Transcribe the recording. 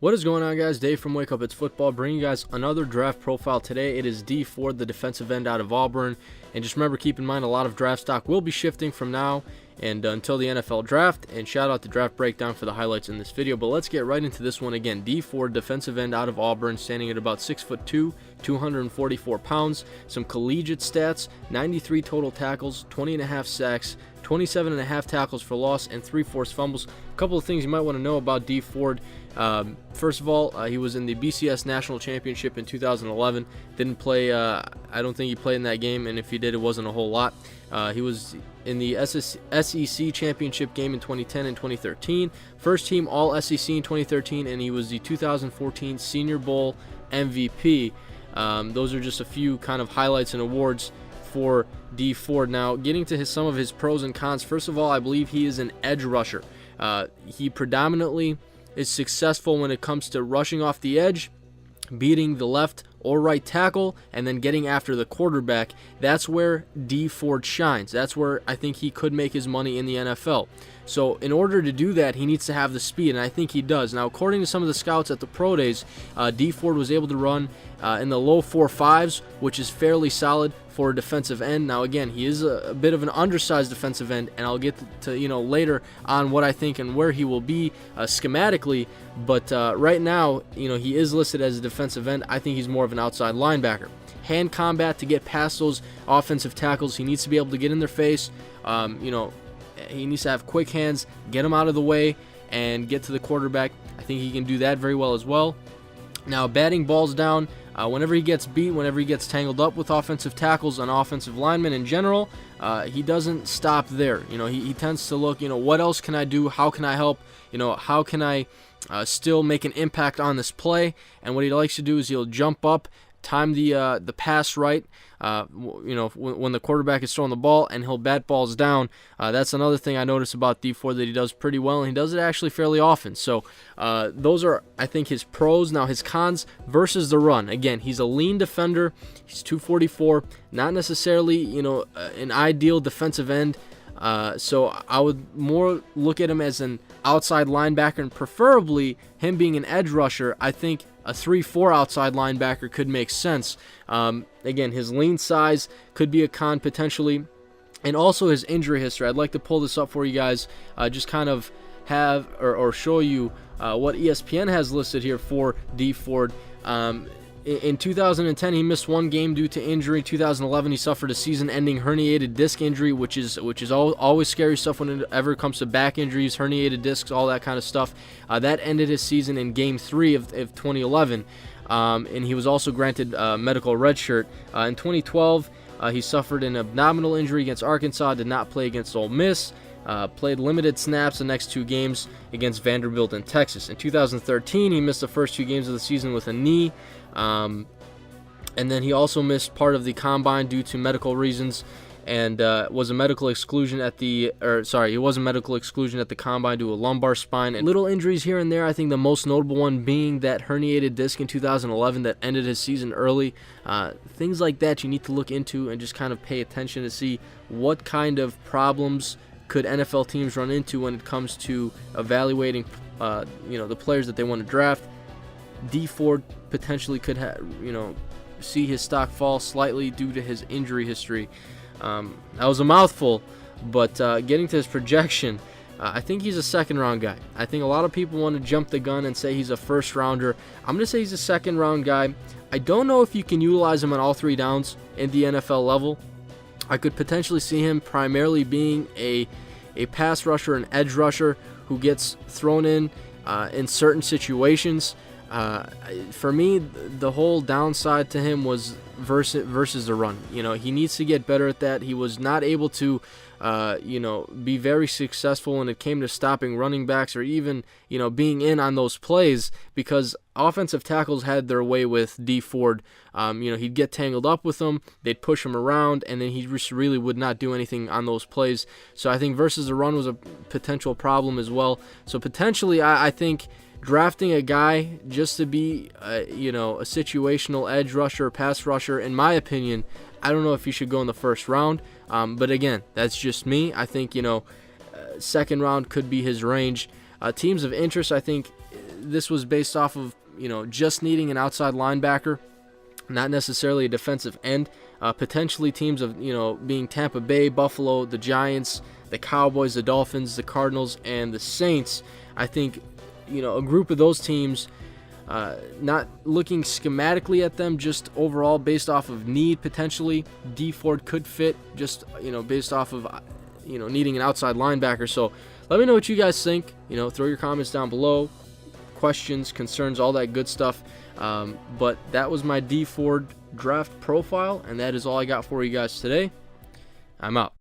What is going on, guys? Dave from Wake Up It's Football bringing you guys another draft profile today. It is Dee Ford, the defensive end out of Auburn. And just remember, keep in mind, a lot of draft stock will be shifting from now and until the NFL draft. And shout out to Draft Breakdown for the highlights in this video. But let's get right into this one again. Dee Ford, defensive end out of Auburn, standing at about 6'2", 244 pounds. Some collegiate stats: 93 total tackles, 20.5 sacks, 27.5 tackles for loss, and 3 forced fumbles. A couple of things you might want to know about Dee Ford. First of all, he was in the BCS National Championship in 2011. Didn't play, I don't think he played in that game, and if he did, it wasn't a whole lot. He was in the SEC Championship game in 2010 and 2013. First team All-SEC in 2013, and he was the 2014 Senior Bowl MVP. Those are just a few kind of highlights and awards for Dee Ford. Now, getting to some of his pros and cons. First of all, I believe he is an edge rusher. He predominantly is successful when it comes to rushing off the edge, beating the left or right tackle, and then getting after the quarterback. That's where Dee Ford shines. That's where I think he could make his money in the NFL. So in order to do that, he needs to have the speed, and I think he does. Now, according to some of the scouts at the pro days, Dee Ford was able to run in the low 4.5s, which is fairly solid for a defensive end. Now, again, he is a bit of an undersized defensive end, and I'll get to later on what I think and where he will be schematically. But right now, he is listed as a defensive end. I think he's more of an outside linebacker. Hand combat to get past those offensive tackles. He needs to be able to get in their face. He needs to have quick hands, get him out of the way, and get to the quarterback. I think he can do that very well as well. Now, batting balls down, whenever he gets beat, whenever he gets tangled up with offensive tackles and offensive linemen in general, he doesn't stop there. He tends to look, what else can I do? How can I help? How can I still make an impact on this play? And what he likes to do is he'll jump up, time the pass right, when the quarterback is throwing the ball, and he'll bat balls down. That's another thing I notice about Dee Ford that he does pretty well, and he does it actually fairly often. So those are, I think, his pros. Now, his cons versus the run. Again, he's a lean defender. He's 244, not necessarily an ideal defensive end. So I would more look at him as an outside linebacker, and preferably him being an edge rusher. I think a 3-4 outside linebacker could make sense. Again, his lean size could be a con potentially, and also his injury history. I'd like to pull this up for you guys, just kind of have or show you what ESPN has listed here for Dee Ford. In 2010, he missed one game due to injury. 2011, he suffered a season-ending herniated disc injury, which is always scary stuff when it ever comes to back injuries, herniated discs, all that kind of stuff. That ended his season in Game 3 of 2011, and he was also granted medical red shirt. In 2012, he suffered an abdominal injury against Arkansas, did not play against Ole Miss. Played limited snaps the next 2 games against Vanderbilt and Texas. In 2013, he missed the first 2 games of the season with a knee, and then he also missed part of the combine due to medical reasons, and was a medical exclusion at the combine due to a lumbar spine and little injuries here and there. I think the most notable one being that herniated disc in 2011 that ended his season early. Things like that you need to look into and just kind of pay attention to see what kind of problems could NFL teams run into when it comes to evaluating the players that they want to draft. Dee Ford potentially could see his stock fall slightly due to his injury history. That was a mouthful, but getting to his projection, I think he's a second-round guy. I think a lot of people want to jump the gun and say he's a first-rounder. I'm going to say he's a second-round guy. I don't know if you can utilize him on all 3 downs in the NFL level. I could potentially see him primarily being a pass rusher, an edge rusher who gets thrown in certain situations. For me, the whole downside to him was versus the run. He needs to get better at that. He was not able to be very successful when it came to stopping running backs or even being in on those plays, because offensive tackles had their way with Dee Ford. He'd get tangled up with them, they'd push him around, and then he just really would not do anything on those plays. So I think versus the run was a potential problem as well. So potentially, I think drafting a guy just to be a situational edge rusher, pass rusher, in my opinion, I don't know if he should go in the first round. But again, that's just me. I think second round could be his range. Teams of interest, I think this was based off of, just needing an outside linebacker, not necessarily a defensive end. Potentially teams of, being Tampa Bay, Buffalo, the Giants, the Cowboys, the Dolphins, the Cardinals, and the Saints. I think, a group of those teams, not looking schematically at them, just overall based off of need, potentially Dee Ford could fit, just, based off of, needing an outside linebacker. So let me know what you guys think. Throw your comments down below, questions, concerns, all that good stuff. But that was my Dee Ford draft profile, and that is all I got for you guys today. I'm out.